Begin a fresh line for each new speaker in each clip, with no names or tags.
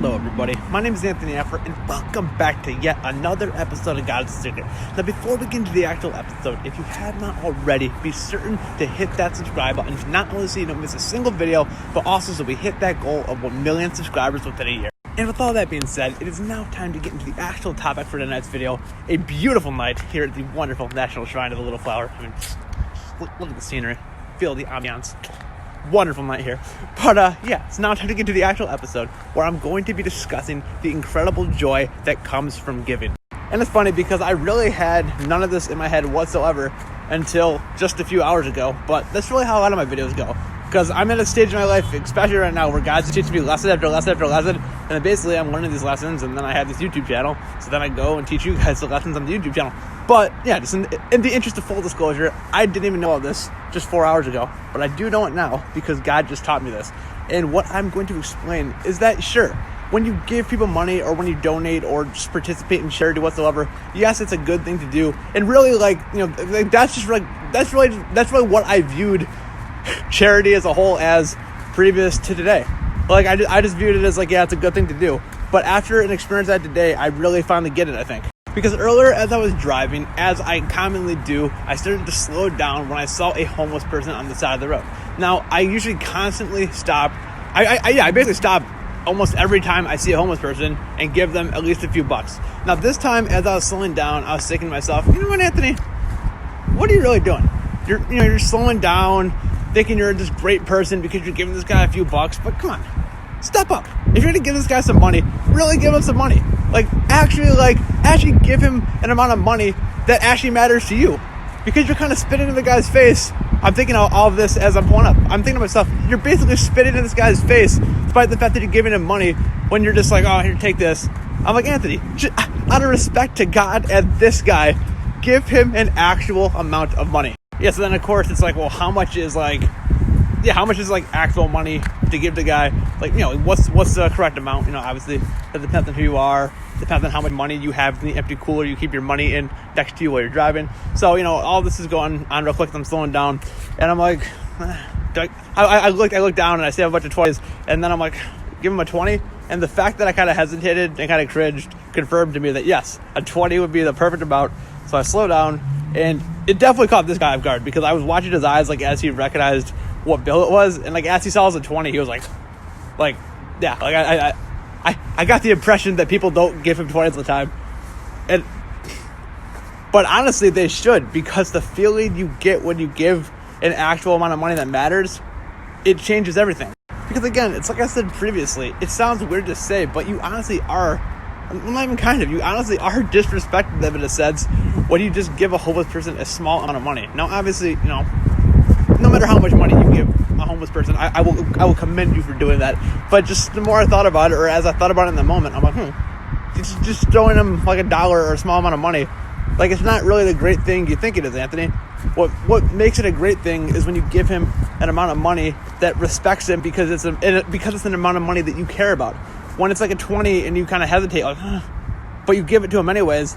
Hello everybody, my name is Anthony Effort and welcome back to yet another episode of God's Secret. Now before we get into the actual episode, if you have not already, be certain to hit that subscribe button, not only so you don't miss a single video, but also so we hit that goal of 1 million subscribers within a year. And with all that being said, it is now time to get into the actual topic for tonight's video. A beautiful night here at the wonderful National Shrine of the Little Flower. I mean, look at the scenery, feel the ambiance. Wonderful night here. But it's now time to get to the actual episode where I'm going to be discussing the incredible joy that comes from giving. And it's funny because I really had none of this in my head whatsoever until just a few hours ago, but that's really how a lot of my videos go. Because I'm at a stage in my life, especially right now, where God's teaching me lesson after lesson after lesson, and then basically I'm learning these lessons, and then I have this YouTube channel, so then I go and teach you guys the lessons on the YouTube channel. But yeah, just in the interest of full disclosure, I didn't even know all this just 4 hours ago, but I do know it now because God just taught me this. And what I'm going to explain is that, sure, when you give people money or when you donate or just participate in charity whatsoever, yes, it's a good thing to do. And really, that's really what I viewed charity as a whole as previous to today. I just viewed it as it's a good thing to do. But after an experience I had today, I really finally get it, I think. Because earlier as I was driving, as I commonly do, I started to slow down when I saw a homeless person on the side of the road. Now, I usually constantly stop. I basically stop almost every time I see a homeless person and give them at least a few bucks. Now, this time as I was slowing down, I was thinking to myself, you know what, Anthony? What are you really doing? You're slowing down, thinking you're this great person because you're giving this guy a few bucks, but come on, step up. If you're gonna give this guy some money, really give him some money. Actually give him an amount of money that actually matters to you. Because you're kind of spitting in the guy's face. I'm thinking all of this as I'm pulling up. I'm thinking to myself, you're basically spitting in this guy's face, despite the fact that you're giving him money when you're just like, oh, here, take this. I'm like, Anthony, out of respect to God and this guy, give him an actual amount of money. Yeah, so then of course it's like, well, how much is actual money to give the guy? What's the correct amount? Obviously it depends on who you are, depends on how much money you have in the empty cooler you keep your money in next to you while you're driving. So, all this is going on real quick. I'm slowing down and I'm like, I look down and I see a bunch of 20s and then I'm like, give him a 20. And the fact that I kind of hesitated and kind of cringed confirmed to me that yes, a 20 would be the perfect amount. So I slow down. And it definitely caught this guy off guard because I was watching his eyes as he recognized what bill it was, and as he saw it was a 20, he was I got the impression that people don't give him 20s all the time, but honestly they should, because the feeling you get when you give an actual amount of money that matters, it changes everything. Because again, it's like I said previously, it sounds weird to say, but you honestly are. Not even kind of. You honestly are disrespecting them in a sense when you just give a homeless person a small amount of money. Now, obviously, no matter how much money you give a homeless person, I will commend you for doing that. But just the more I thought about it, or as I thought about it in the moment, I'm like, just throwing them like $1 or a small amount of money, it's not really the great thing you think it is, Anthony. What makes it a great thing is when you give him an amount of money that respects him because it's an amount of money that you care about. When it's like a 20 and you kind of hesitate, but you give it to him anyways,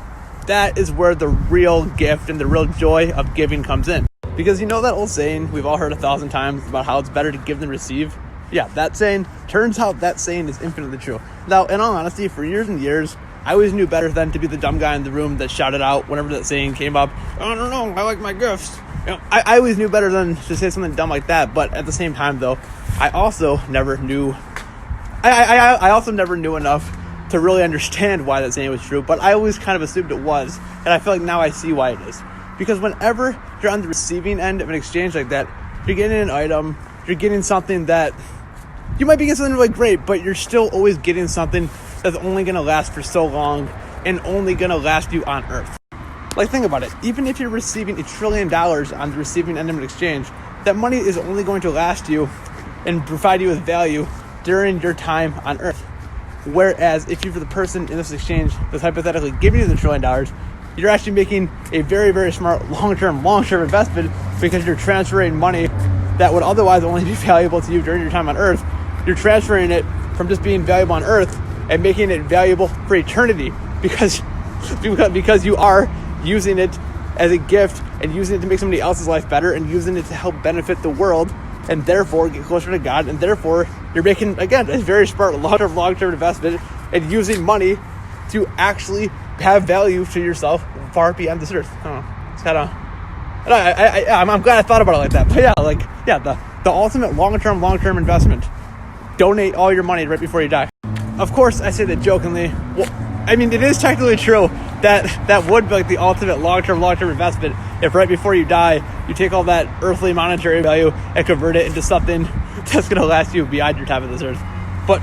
that is where the real gift and the real joy of giving comes in. Because that old saying we've all heard 1,000 times about how it's better to give than receive? Yeah, that saying, turns out that saying is infinitely true. Now, in all honesty, for years and years, I always knew better than to be the dumb guy in the room that shouted out whenever that saying came up, I don't know, I like my gifts. I always knew better than to say something dumb like that, but at the same time, though, I also never knew enough to really understand why that saying was true, but I always kind of assumed it was, and I feel like now I see why it is. Because whenever you're on the receiving end of an exchange like that, you're getting an item, you're getting something that, you might be getting something really great, but you're still always getting something that's only going to last for so long, and only going to last you on Earth. Think about it, even if you're receiving $1 trillion on the receiving end of an exchange, that money is only going to last you and provide you with value during your time on Earth. Whereas if you're the person in this exchange that's hypothetically giving you the $1 trillion, you're actually making a very, very smart long-term investment, because you're transferring money that would otherwise only be valuable to you during your time on Earth. You're transferring it from just being valuable on Earth and making it valuable for eternity, because you are using it as a gift and using it to make somebody else's life better and using it to help benefit the world and therefore get closer to God, and therefore you're making, again, a very smart long-term investment and using money to actually have value to yourself far beyond this earth. I don't know. It's kind of... I'm glad I thought about it like that. But the ultimate long-term investment. Donate all your money right before you die. Of course, I say that jokingly. Well, I mean, it is technically true that would be like the ultimate long-term investment if right before you die, you take all that earthly monetary value and convert it into something that's going to last you beyond your time on this earth. But,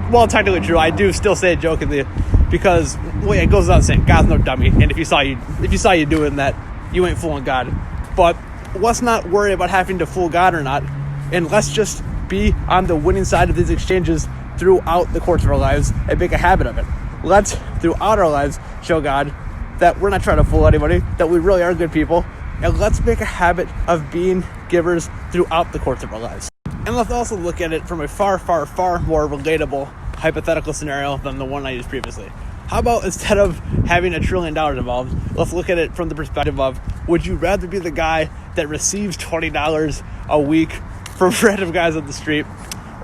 while technically true, I do still say it jokingly because, it goes without saying, God's no dummy. And if you saw you doing that, you ain't fooling God. But let's not worry about having to fool God or not, and let's just be on the winning side of these exchanges throughout the course of our lives and make a habit of it. Let's, throughout our lives, show God that we're not trying to fool anybody, that we really are good people, and let's make a habit of being givers throughout the course of our lives. And let's also look at it from a far more relatable hypothetical scenario than the one I used previously. How about instead of having $1 trillion involved, let's look at it from the perspective of, would you rather be the guy that receives $20 a week from random guys on the street,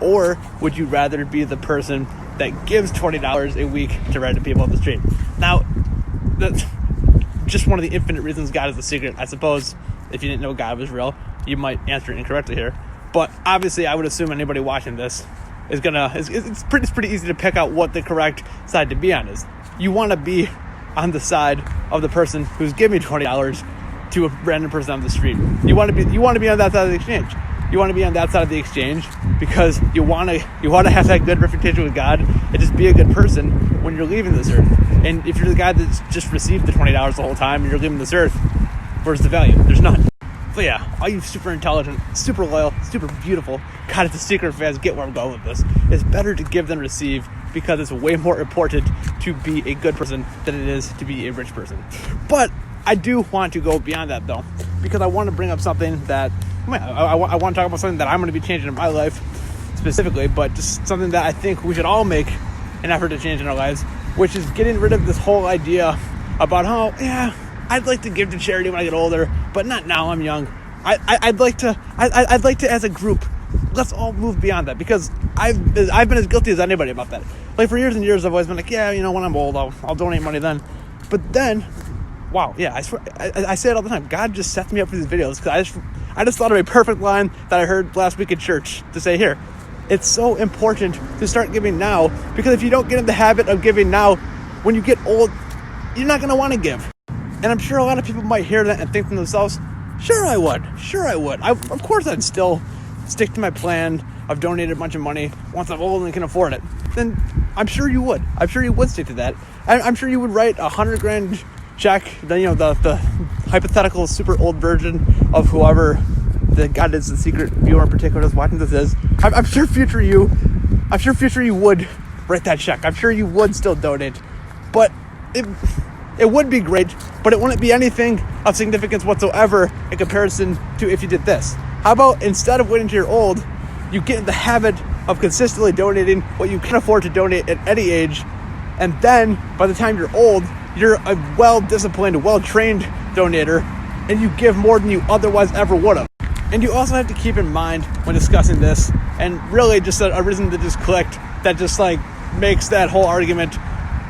or would you rather be the person that gives $20 a week to random people on the street? Now, that's just one of the infinite reasons God is the secret. I suppose if you didn't know God was real, you might answer it incorrectly here. But obviously, I would assume anybody watching this is it's pretty easy to pick out what the correct side to be on is. You want to be on the side of the person who's giving $20 to a random person on the street. You want to be on that side of the exchange. You want to be on that side of the exchange because you want to have that good reputation with God and just be a good person when you're leaving this earth. And if you're the guy that's just received the $20 the whole time and you're leaving this earth, where's the value? There's none. So yeah, all you super intelligent, super loyal, super beautiful God is the secret fans, get where I'm going with this. It's better to give than receive because it's way more important to be a good person than it is to be a rich person. But I do want to go beyond that though, because I want to bring up something that I want to talk about something that I'm going to be changing in my life specifically, but just something that I think we should all make an effort to change in our lives, which is getting rid of this whole idea about how, I'd like to give to charity when I get older, but not now. I'm young. I'd like to as a group, let's all move beyond that, because I've been as guilty as anybody about that. Like for years and years, I've always been like, when I'm old, I'll donate money then. But then, I swear, I say it all the time. God just sets me up for these videos because I just thought of a perfect line that I heard last week at church to say here. It's so important to start giving now, because if you don't get in the habit of giving now, when you get old, you're not going to want to give. And I'm sure a lot of people might hear that and think to themselves, sure I would. Of course I'd still stick to my plan of donating a bunch of money once I'm old and can afford it. Then I'm sure you would. I'm sure you would stick to that. I'm sure you would write $100,000 check, the hypothetical super old version of whoever the God is the secret viewer in particular is watching this is. I'm sure future you would write that check. I'm sure you would still donate. But it would be great, but it wouldn't be anything of significance whatsoever in comparison to if you did this. How about instead of waiting till you're old, you get in the habit of consistently donating what you can afford to donate at any age, and then by the time you're old, you're a well-disciplined, well-trained donator, and you give more than you otherwise ever would have. And you also have to keep in mind when discussing this, and really just a reason that just clicked, that just like makes that whole argument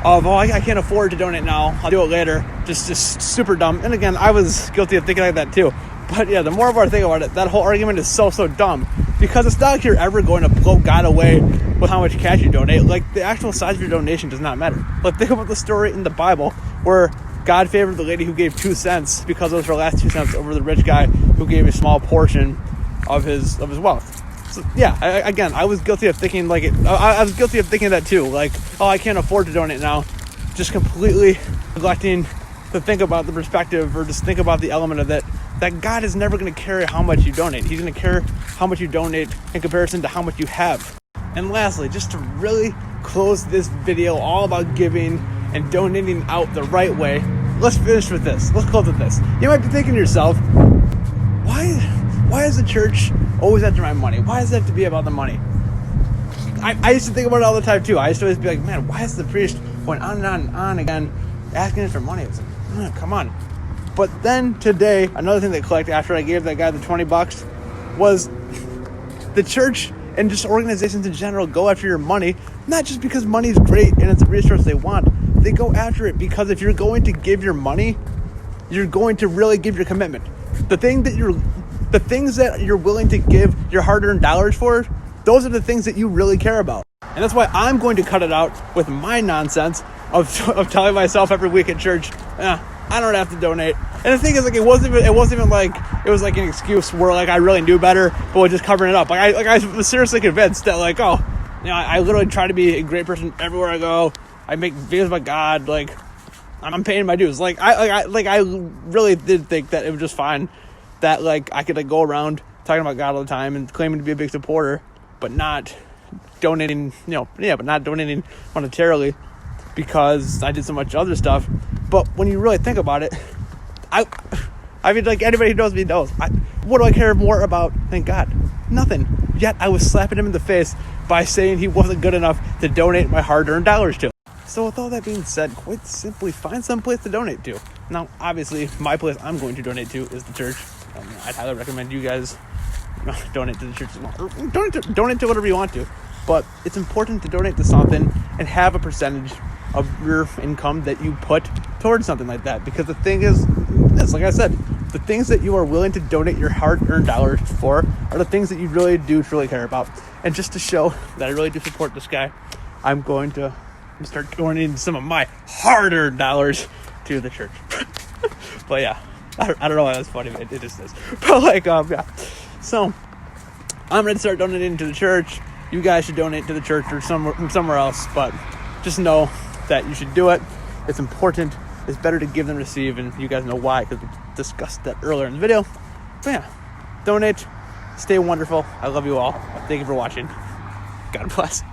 of, I can't afford to donate now, I'll do it later, just super dumb. And again, I was guilty of thinking like that too. But yeah, the more and more I think about it, that whole argument is so dumb, because it's not like you're ever going to blow God away with how much cash you donate. Like, the actual size of your donation does not matter. Like, think about the story in the Bible where God favored the lady who gave 2 cents because it was her last 2 cents over the rich guy who gave a small portion of his wealth. So yeah, I was guilty of thinking like it. I was guilty of thinking that too. Like, I can't afford to donate now. Just completely neglecting to think about the perspective, or just think about the element of that God is never going to care how much you donate. He's going to care how much you donate in comparison to how much you have. And lastly, just to really close this video all about giving and donating out the right way, let's finish with this. Let's close with this. You might be thinking to yourself, why is the church always after my money? Why does it have to be about the money? I used to think about it all the time too. I used to always be like, man, why is the priest going on and on and on again asking us for money? It's like, come on. But then today, another thing that clicked after I gave that guy the $20 was the church and just organizations in general go after your money, not just because money is great and it's a resource they want. They go after it because if you're going to give your money, you're going to really give your commitment. The things that you're willing to give your hard-earned dollars for, those are the things that you really care about. And that's why I'm going to cut it out with my nonsense of telling myself every week at church, I don't have to donate. And the thing is, like, it wasn't even like it was like an excuse where like I really knew better, but was just covering it up. Like I was seriously convinced that like, I literally try to be a great person everywhere I go. I make videos about God. Like I'm paying my dues. Like I really did think that it was just fine that like I could like go around talking about God all the time and claiming to be a big supporter, but not donating. But not donating monetarily because I did so much other stuff. But when you really think about it, I mean, like anybody who knows me knows. What do I care more about than God? Nothing. Yet I was slapping him in the face by saying he wasn't good enough to donate my hard-earned dollars to. So with all that being said, quite simply, find some place to donate to. Now, obviously, my place I'm going to donate to is the church. I'd highly recommend you guys donate to the church as well. Donate to whatever you want to. But it's important to donate to something and have a percentage of your income that you put towards something like that. Because the thing is, like I said, the things that you are willing to donate your hard-earned dollars for are the things that you really do truly care about. And just to show that I really do support this guy, I'm going to start donating some of my hard-earned dollars to the church. But yeah, I don't know why that's funny, but it just is. But like, yeah. So I'm going to start donating to the church. You guys should donate to the church or somewhere else, but just know that you should do it. It's important. It's better to give than receive, and you guys know why, because we discussed that earlier in the video. But yeah, donate. Stay wonderful. I love you all. Thank you for watching. God bless.